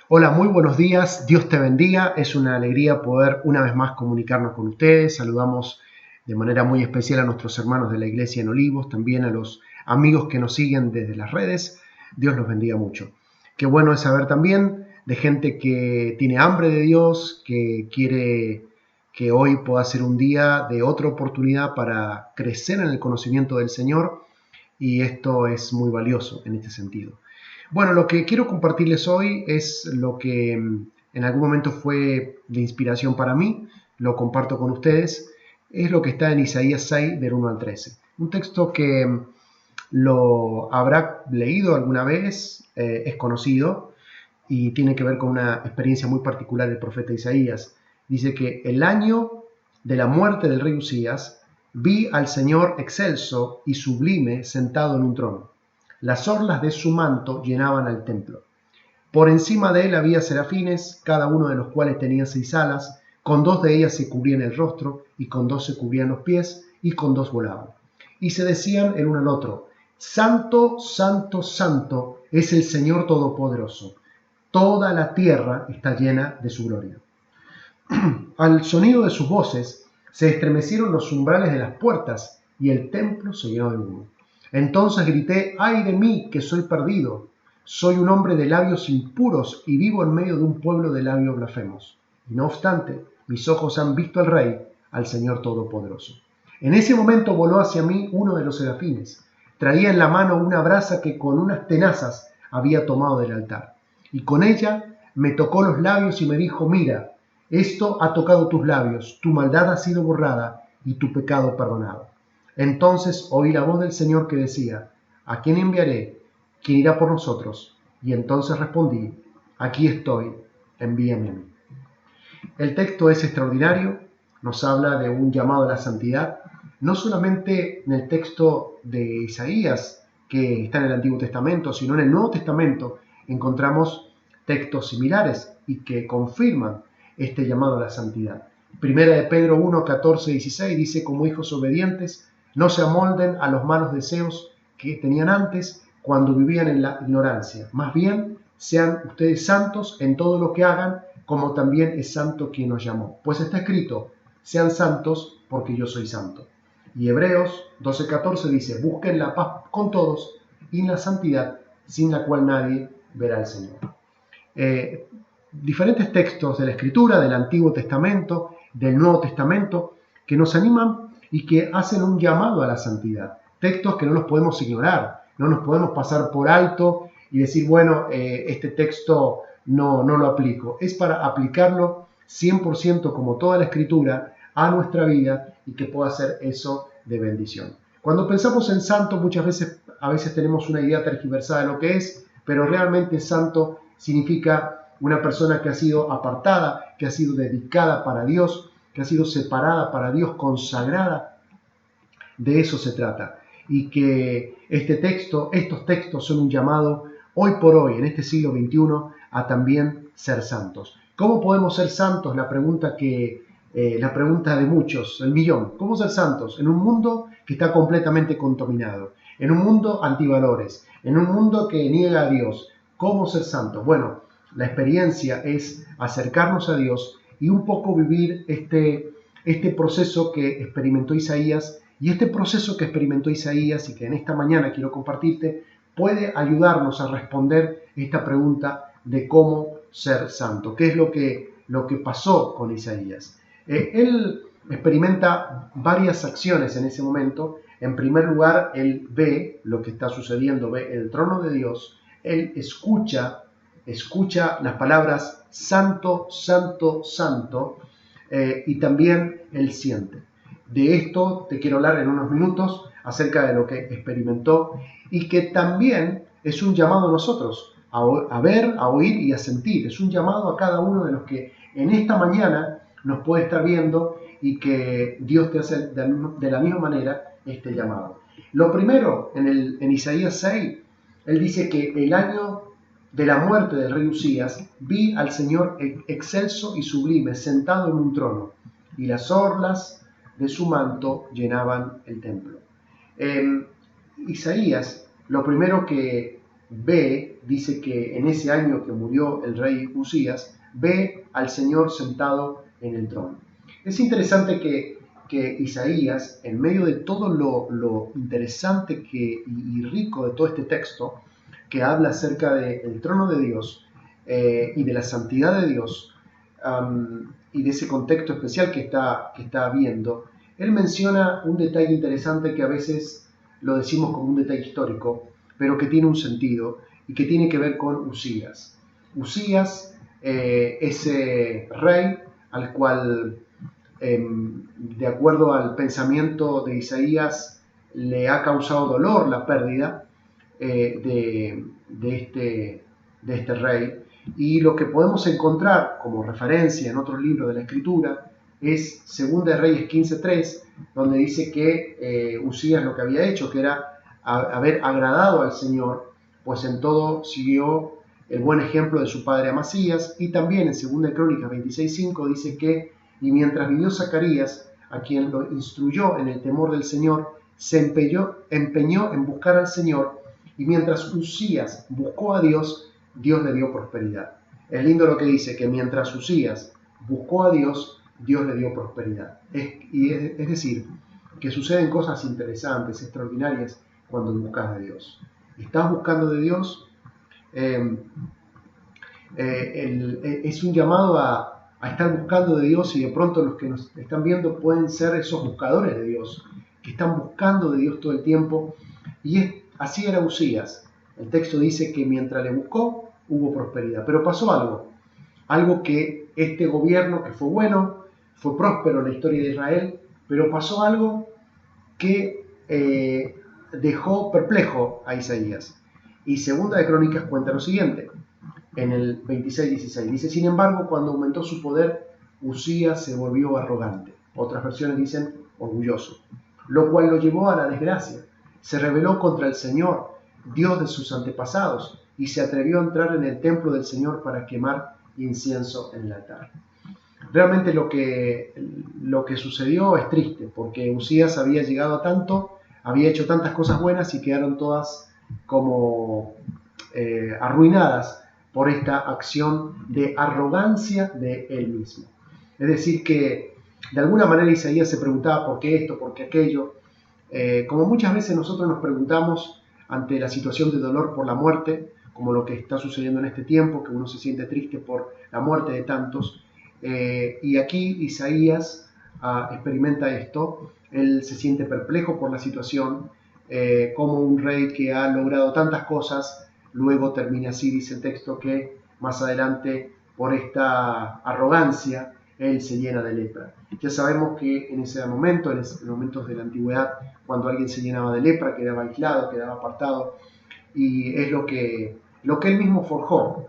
Hola, muy buenos días, Dios te bendiga. Es una alegría poder una vez más comunicarnos con ustedes. Saludamos de manera muy especial a nuestros hermanos de la Iglesia en Olivos, también a los amigos que nos siguen desde las redes. Dios los bendiga mucho. Qué bueno es saber también de gente que tiene hambre de Dios, que quiere que hoy pueda ser un día de otra oportunidad para crecer en el conocimiento del Señor, y esto es muy valioso en este sentido. Bueno, lo que quiero compartirles hoy es lo que en algún momento fue de inspiración para mí, lo comparto con ustedes, es lo que está en Isaías 6, del 1 al 13. Un texto que lo habrá leído alguna vez, es conocido y tiene que ver con una experiencia muy particular del profeta Isaías. Dice que el año de la muerte del rey Usías, vi al Señor excelso y sublime sentado en un trono. Las orlas de su manto llenaban el templo. Por encima de él había serafines, cada uno de los cuales tenía 6 alas, con 2 de ellas se cubrían el rostro, y con 2 se cubrían los pies, y con 2 volaban. Y se decían el uno al otro: Santo, santo, santo es el Señor Todopoderoso. Toda la tierra está llena de su gloria. Al sonido de sus voces se estremecieron los umbrales de las puertas, y el templo se llenó de humo. Entonces grité: ¡ay de mí, que soy perdido! Soy un hombre de labios impuros y vivo en medio de un pueblo de labios blasfemos. Y no obstante, mis ojos han visto al Rey, al Señor Todopoderoso. En ese momento voló hacia mí uno de los serafines. Traía en la mano una brasa que con unas tenazas había tomado del altar. Y con ella me tocó los labios y me dijo: mira, esto ha tocado tus labios, tu maldad ha sido borrada y tu pecado perdonado. Entonces oí la voz del Señor que decía: ¿a quién enviaré? ¿Quién irá por nosotros? Y entonces respondí: aquí estoy, envíame a mí. El texto es extraordinario, nos habla de un llamado a la santidad, no solamente en el texto de Isaías, que está en el Antiguo Testamento, sino en el Nuevo Testamento encontramos textos similares y que confirman este llamado a la santidad. Primera de Pedro 1, 14 y 16 dice: como hijos obedientes, no se amolden a los malos deseos que tenían antes cuando vivían en la ignorancia. Más bien, sean ustedes santos en todo lo que hagan, como también es santo quien nos llamó. Pues está escrito: sean santos porque yo soy santo. Y Hebreos 12:14 dice: busquen la paz con todos y la santidad, sin la cual nadie verá al Señor. Diferentes textos de la Escritura, del Antiguo Testamento, del Nuevo Testamento, que nos animan y que hacen un llamado a la santidad. Textos que no los podemos ignorar, no nos podemos pasar por alto y decir: bueno, este texto no lo aplico. Es para aplicarlo 100%, como toda la Escritura, a nuestra vida, y que pueda ser eso de bendición. Cuando pensamos en santo, a veces tenemos una idea tergiversada de lo que es, pero realmente santo significa una persona que ha sido apartada, que ha sido dedicada para Dios, que ha sido separada para Dios, consagrada. De eso se trata. Y que estos textos son un llamado hoy por hoy, en este siglo XXI, a también ser santos. ¿Cómo podemos ser santos? La pregunta de muchos, el millón. ¿Cómo ser santos en un mundo que está completamente contaminado? En un mundo antivalores, en un mundo que niega a Dios. ¿Cómo ser santos? Bueno, la experiencia es acercarnos a Dios y un poco vivir este proceso que experimentó Isaías. Y este proceso que experimentó Isaías y que en esta mañana quiero compartirte, puede ayudarnos a responder esta pregunta de cómo ser santo. ¿Qué es lo que pasó con Isaías? Él experimenta varias acciones en ese momento. En primer lugar, él ve lo que está sucediendo, ve el trono de Dios, él escucha las palabras santo, santo, santo, y también él siente. De esto te quiero hablar en unos minutos, acerca de lo que experimentó, y que también es un llamado a nosotros, a ver, a oír y a sentir. Es un llamado a cada uno de los que en esta mañana nos puede estar viendo, y que Dios te hace de la misma manera este llamado. Lo primero, en Isaías 6, él dice que el año de la muerte del rey Usías, vi al Señor excelso y sublime, sentado en un trono, y las orlas de su manto llenaban el templo. Isaías, lo primero que dice que en ese año que murió el rey Usías, ve al Señor sentado en el trono. Es interesante que Isaías, en medio de todo lo interesante y rico de todo este texto, que habla acerca del trono de Dios y de la santidad de Dios, y de ese contexto especial que está viendo, él menciona un detalle interesante que a veces lo decimos como un detalle histórico, pero que tiene un sentido y que tiene que ver con Usías. Usías, ese rey al cual, de acuerdo al pensamiento de Isaías, le ha causado dolor la pérdida de este rey. Y lo que podemos encontrar como referencia en otros libros de la Escritura es 2 de Reyes 15:3, donde dice que Usías lo que había hecho, que era haber agradado al Señor, pues en todo siguió el buen ejemplo de su padre Amasías. Y también en 2 de Crónicas 26:5 dice que, y mientras vivió Zacarías, a quien lo instruyó en el temor del Señor, se empeñó en buscar al Señor, y mientras Usías buscó a Dios, Dios le dio prosperidad. Es lindo lo que dice, que mientras Usías buscó a Dios, Dios le dio prosperidad. Es decir, que suceden cosas interesantes, extraordinarias, cuando buscas de Dios. ¿Estás buscando de Dios? Es un llamado a estar buscando de Dios, y de pronto los que nos están viendo pueden ser esos buscadores de Dios, que están buscando de Dios todo el tiempo. Y así era Usías. El texto dice que mientras le buscó, hubo prosperidad. Pero pasó algo que este gobierno, que fue bueno, fue próspero en la historia de Israel, pero pasó algo que dejó perplejo a Isaías. Y 2 de Crónicas cuenta lo siguiente, en el 26:16. Dice: sin embargo, cuando aumentó su poder, Usías se volvió arrogante. Otras versiones dicen orgulloso, lo cual lo llevó a la desgracia. Se rebeló contra el Señor, Dios de sus antepasados, y se atrevió a entrar en el templo del Señor para quemar incienso en el altar. Realmente lo que sucedió es triste, porque Usías había llegado a tanto, había hecho tantas cosas buenas y quedaron todas como arruinadas por esta acción de arrogancia de él mismo. Es decir, que de alguna manera Isaías se preguntaba por qué esto, por qué aquello, como muchas veces nosotros nos preguntamos ante la situación de dolor por la muerte, como lo que está sucediendo en este tiempo, que uno se siente triste por la muerte de tantos. Y aquí Isaías experimenta esto. Él se siente perplejo por la situación, como un rey que ha logrado tantas cosas, luego termina así. Dice el texto que más adelante, por esta arrogancia, él se llena de lepra. Ya sabemos que en ese momento, en momentos de la antigüedad, cuando alguien se llenaba de lepra, quedaba aislado, quedaba apartado, y es lo que él mismo forjó.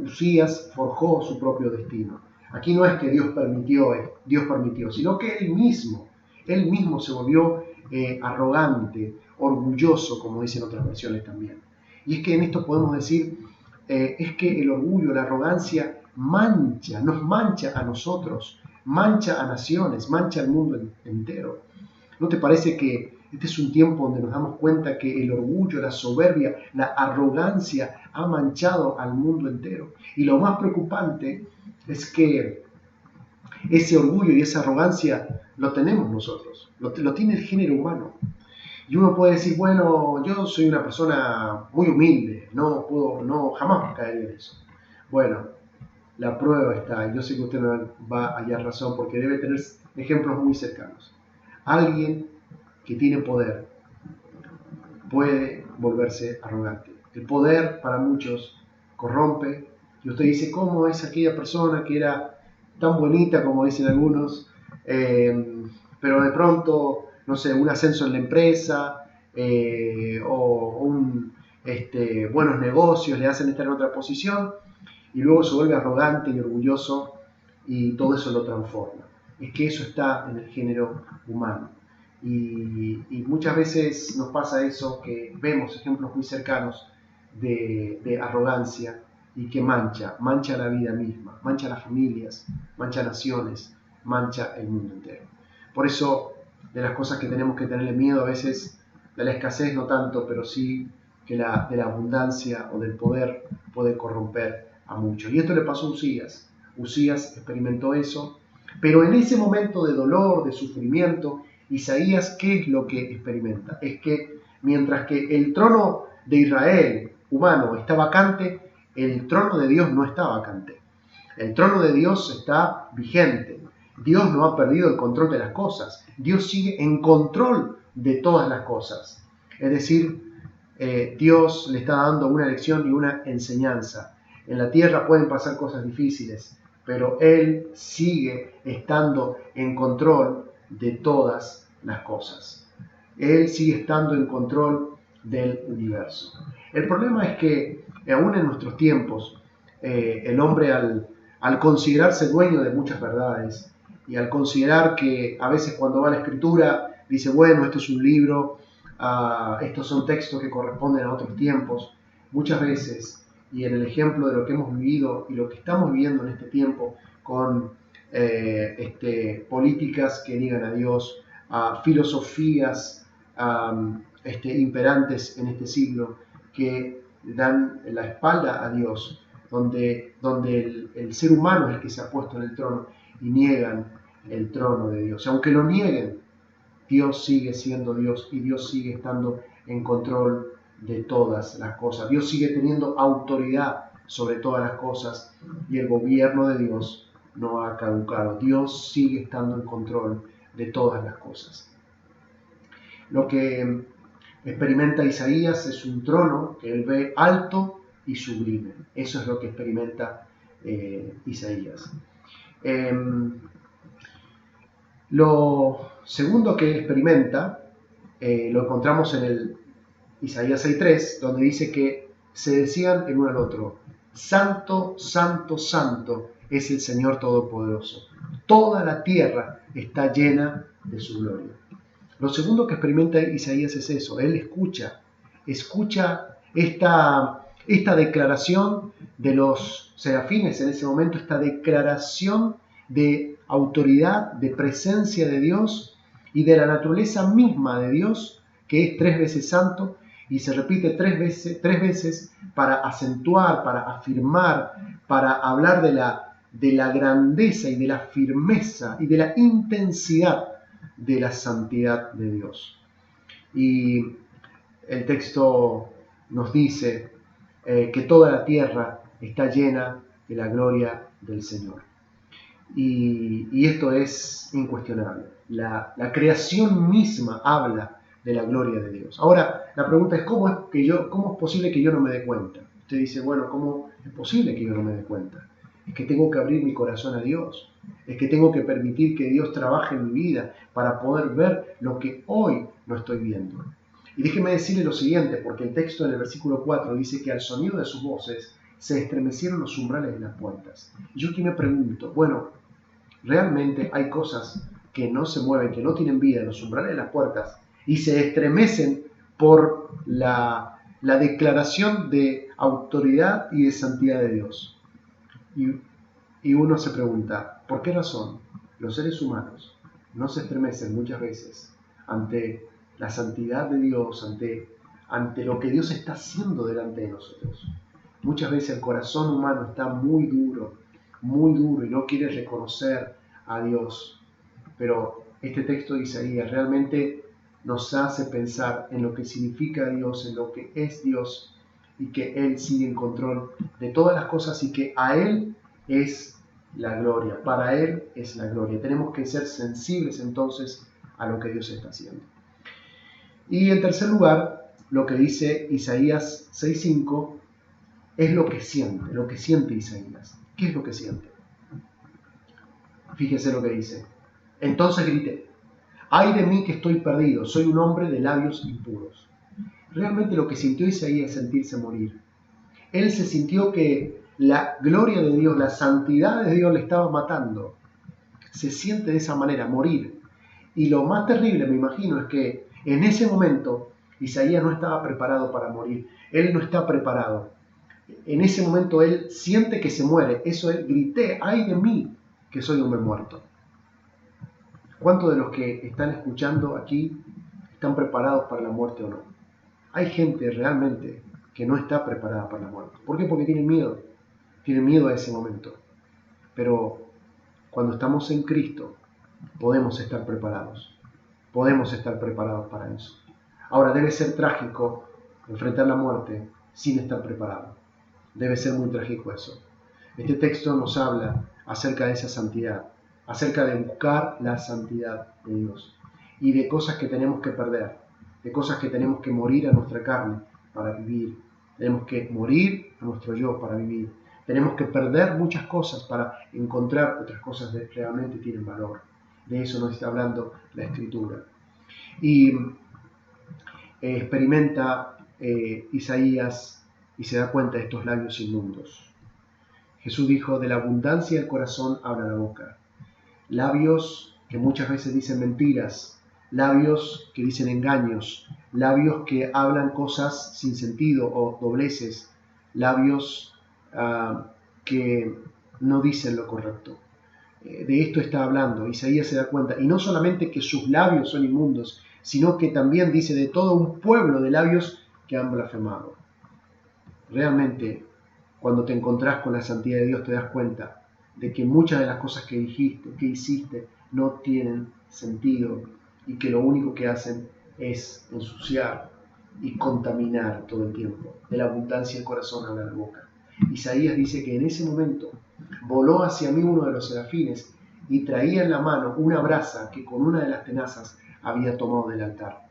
Usías forjó su propio destino. Aquí no es que Dios permitió, sino que él mismo se volvió arrogante, orgulloso, como dicen otras versiones también. Y es que en esto podemos decir, es que el orgullo, la arrogancia nos mancha a nosotros, mancha a naciones, mancha al mundo entero. ¿No te parece que este es un tiempo donde nos damos cuenta que el orgullo, la soberbia, la arrogancia ha manchado al mundo entero? Y lo más preocupante es que ese orgullo y esa arrogancia lo tenemos nosotros, lo tiene el género humano. Y uno puede decir, bueno, yo soy una persona muy humilde, jamás caería en eso. Bueno, la prueba está, y yo sé que usted me va a hallar razón, porque debe tener ejemplos muy cercanos. Alguien que tiene poder puede volverse arrogante. El poder para muchos corrompe, y usted dice, ¿cómo es aquella persona que era tan bonita, como dicen algunos, pero de pronto, no sé, un ascenso en la empresa, buenos negocios le hacen estar en otra posición, y luego se vuelve arrogante y orgulloso, y todo eso lo transforma? Es que eso está en el género humano. Y muchas veces nos pasa eso, que vemos ejemplos muy cercanos de arrogancia, y que mancha la vida misma, mancha las familias, mancha naciones, mancha el mundo entero. Por eso, de las cosas que tenemos que tenerle miedo a veces, de la escasez no tanto, pero sí que de la abundancia o del poder puede corromper a muchos. Y esto le pasó a Usías. Usías experimentó eso, pero en ese momento de dolor, de sufrimiento, Isaías, ¿qué es lo que experimenta? Es que mientras que el trono de Israel humano está vacante, el trono de Dios no está vacante. El trono de Dios está vigente. Dios no ha perdido el control de las cosas. Dios sigue en control de todas las cosas. Es decir, Dios le está dando una lección y una enseñanza. En la tierra pueden pasar cosas difíciles, pero Él sigue estando en control de todas las cosas. Él sigue estando en control del universo. El problema es que, aún en nuestros tiempos, el hombre al considerarse dueño de muchas verdades y al considerar que a veces cuando va a la escritura dice, bueno, esto es un libro, estos son textos que corresponden a otros tiempos, muchas veces, y en el ejemplo de lo que hemos vivido y lo que estamos viviendo en este tiempo con políticas que niegan a Dios, filosofías imperantes en este siglo que dan la espalda a Dios, donde el ser humano es el que se ha puesto en el trono y niegan el trono de Dios. Aunque lo nieguen, Dios sigue siendo Dios y Dios sigue estando en control de todas las cosas. Dios sigue teniendo autoridad sobre todas las cosas y el gobierno de Dios no ha caducado. Dios sigue estando en control de todas las cosas. Lo que experimenta Isaías es un trono que él ve alto y sublime. Eso es lo que experimenta Isaías. Lo segundo que experimenta lo encontramos en el Isaías 6.3, donde dice que se decían el uno al otro, Santo, Santo, Santo es el Señor Todopoderoso. Toda la tierra está llena de su gloria. Lo segundo que experimenta Isaías es eso, él escucha esta declaración de los serafines en ese momento, esta declaración de autoridad, de presencia de Dios y de la naturaleza misma de Dios, que es 3 veces santo, y se repite tres veces para acentuar, para afirmar, para hablar de la grandeza y de la firmeza y de la intensidad de la santidad de Dios. Y el texto nos dice que toda la tierra está llena de la gloria del Señor. Y esto es incuestionable. La creación misma habla de la gloria de Dios. Ahora, la pregunta es, ¿cómo es posible que yo no me dé cuenta? Usted dice, bueno, ¿cómo es posible que yo no me dé cuenta? Es que tengo que abrir mi corazón a Dios. Es que tengo que permitir que Dios trabaje en mi vida para poder ver lo que hoy no estoy viendo. Y déjeme decirle lo siguiente, porque el texto en el versículo 4 dice que al sonido de sus voces se estremecieron los umbrales de las puertas. Y yo aquí me pregunto, bueno, realmente hay cosas que no se mueven, que no tienen vida en los umbrales de las puertas y se estremecen por la declaración de autoridad y de santidad de Dios. Y uno se pregunta, ¿por qué razón los seres humanos no se estremecen muchas veces ante la santidad de Dios, ante lo que Dios está haciendo delante de nosotros? Muchas veces el corazón humano está muy duro y no quiere reconocer a Dios. Pero este texto de Isaías realmente nos hace pensar en lo que significa Dios, en lo que es Dios y que Él sigue en control de todas las cosas y que a Él es la gloria, para Él es la gloria. Tenemos que ser sensibles entonces a lo que Dios está haciendo. Y en tercer lugar, lo que dice Isaías 6.5 es lo que siente Isaías. ¿Qué es lo que siente? Fíjese lo que dice. Entonces grité, ¡ay de mí que estoy perdido! Soy un hombre de labios impuros. Realmente lo que sintió Isaías es sentirse morir. Él se sintió que la gloria de Dios, la santidad de Dios le estaba matando. Se siente de esa manera, morir. Y lo más terrible, me imagino, es que en ese momento Isaías no estaba preparado para morir. Él no está preparado. En ese momento él siente que se muere. Eso él grité, ¡ay de mí que soy un hombre muerto! ¿Cuántos de los que están escuchando aquí están preparados para la muerte o no? Hay gente realmente que no está preparada para la muerte. ¿Por qué? Porque tienen miedo. Tienen miedo a ese momento. Pero cuando estamos en Cristo, podemos estar preparados. Podemos estar preparados para eso. Ahora, debe ser trágico enfrentar la muerte sin estar preparado. Debe ser muy trágico eso. Este texto nos habla acerca de esa santidad, acerca de buscar la santidad de Dios y de cosas que tenemos que perder, de cosas que tenemos que morir a nuestra carne para vivir. Tenemos que morir a nuestro yo para vivir. Tenemos que perder muchas cosas para encontrar otras cosas que realmente tienen valor. De eso nos está hablando la Escritura. Y experimenta Isaías y se da cuenta de estos labios inmundos. Jesús dijo, de la abundancia del corazón habla la boca. Labios que muchas veces dicen mentiras, labios que dicen engaños, labios que hablan cosas sin sentido o dobleces, labios que no dicen lo correcto. De esto está hablando. Isaías se da cuenta, y no solamente que sus labios son inmundos, sino que también dice de todo un pueblo de labios que han blasfemado. Realmente, cuando te encontrás con la santidad de Dios, te das cuenta de que muchas de las cosas que dijiste, que hiciste, no tienen sentido y que lo único que hacen es ensuciar y contaminar todo el tiempo. De la abundancia del corazón habla la boca. Isaías dice que en ese momento voló hacia mí uno de los serafines y traía en la mano una brasa que con una de las tenazas había tomado del altar.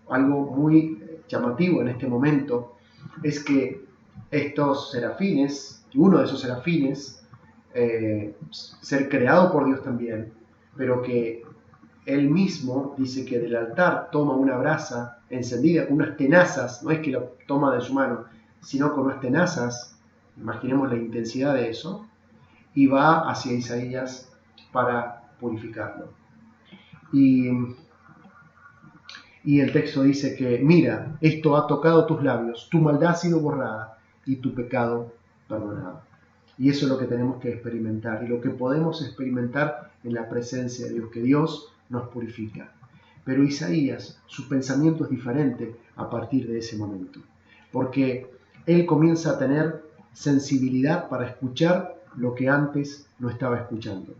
Algo muy llamativo en este momento es que estos serafines, uno de esos serafines, ser creado por Dios también, pero que él mismo dice que del altar toma una brasa encendida con unas tenazas, no es que lo toma de su mano, sino con unas tenazas, imaginemos la intensidad de eso, y va hacia Isaías para purificarlo. Y el texto dice que, mira, esto ha tocado tus labios, tu maldad ha sido borrada y tu pecado perdonado. Y eso es lo que tenemos que experimentar y lo que podemos experimentar en la presencia de Dios, que Dios nos purifica. Pero Isaías, su pensamiento es diferente a partir de ese momento, porque él comienza a tener sensibilidad para escuchar lo que antes no estaba escuchando.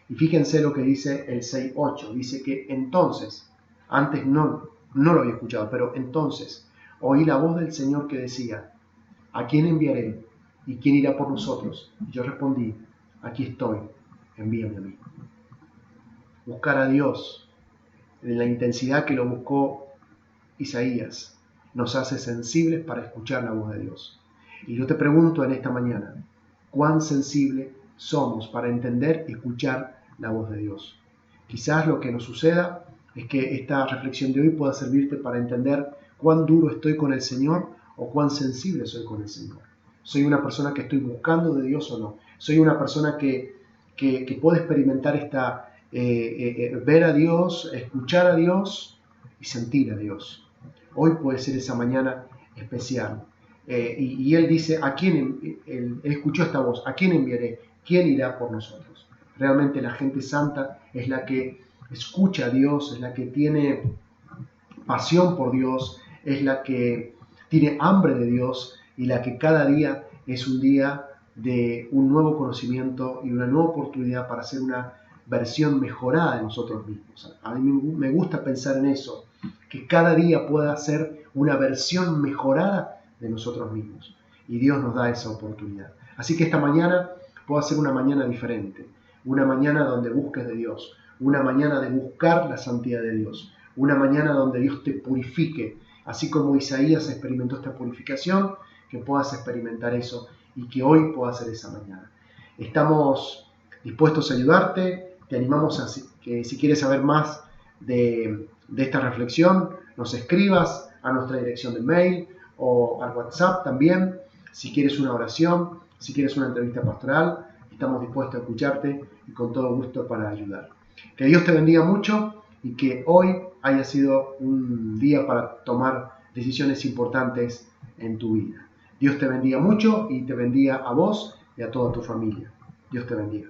Y fíjense lo que dice el 6:8, dice que entonces, antes no lo había escuchado, pero entonces oí la voz del Señor que decía, ¿a quién enviaré? ¿Y quién irá por nosotros? Y yo respondí, aquí estoy, envíame a mí. Buscar a Dios en la intensidad que lo buscó Isaías nos hace sensibles para escuchar la voz de Dios. Y yo te pregunto en esta mañana, ¿cuán sensibles somos para entender y escuchar la voz de Dios? Quizás lo que nos suceda es que esta reflexión de hoy pueda servirte para entender cuán duro estoy con el Señor o cuán sensible soy con el Señor. ¿Soy una persona que estoy buscando de Dios o no? ¿Soy una persona que puede experimentar ver a Dios, escuchar a Dios y sentir a Dios? Hoy puede ser esa mañana especial. Y él dice, él escuchó esta voz, ¿a quién enviaré? ¿Quién irá por nosotros? Realmente la gente santa es la que escucha a Dios, es la que tiene pasión por Dios, es la que tiene hambre de Dios y la que cada día es un día de un nuevo conocimiento y una nueva oportunidad para hacer una versión mejorada de nosotros mismos. A mí me gusta pensar en eso, que cada día pueda ser una versión mejorada de nosotros mismos. Y Dios nos da esa oportunidad. Así que esta mañana pueda ser una mañana diferente, una mañana donde busques de Dios, una mañana de buscar la santidad de Dios, una mañana donde Dios te purifique, así como Isaías experimentó esta purificación, que puedas experimentar eso y que hoy pueda ser esa mañana. Estamos dispuestos a ayudarte, te animamos a que si quieres saber más de esta reflexión, nos escribas a nuestra dirección de mail o al WhatsApp también. Si quieres una oración, si quieres una entrevista pastoral, estamos dispuestos a escucharte y con todo gusto para ayudar. Que Dios te bendiga mucho y que hoy haya sido un día para tomar decisiones importantes en tu vida. Dios te bendiga mucho y te bendiga a vos y a toda tu familia. Dios te bendiga.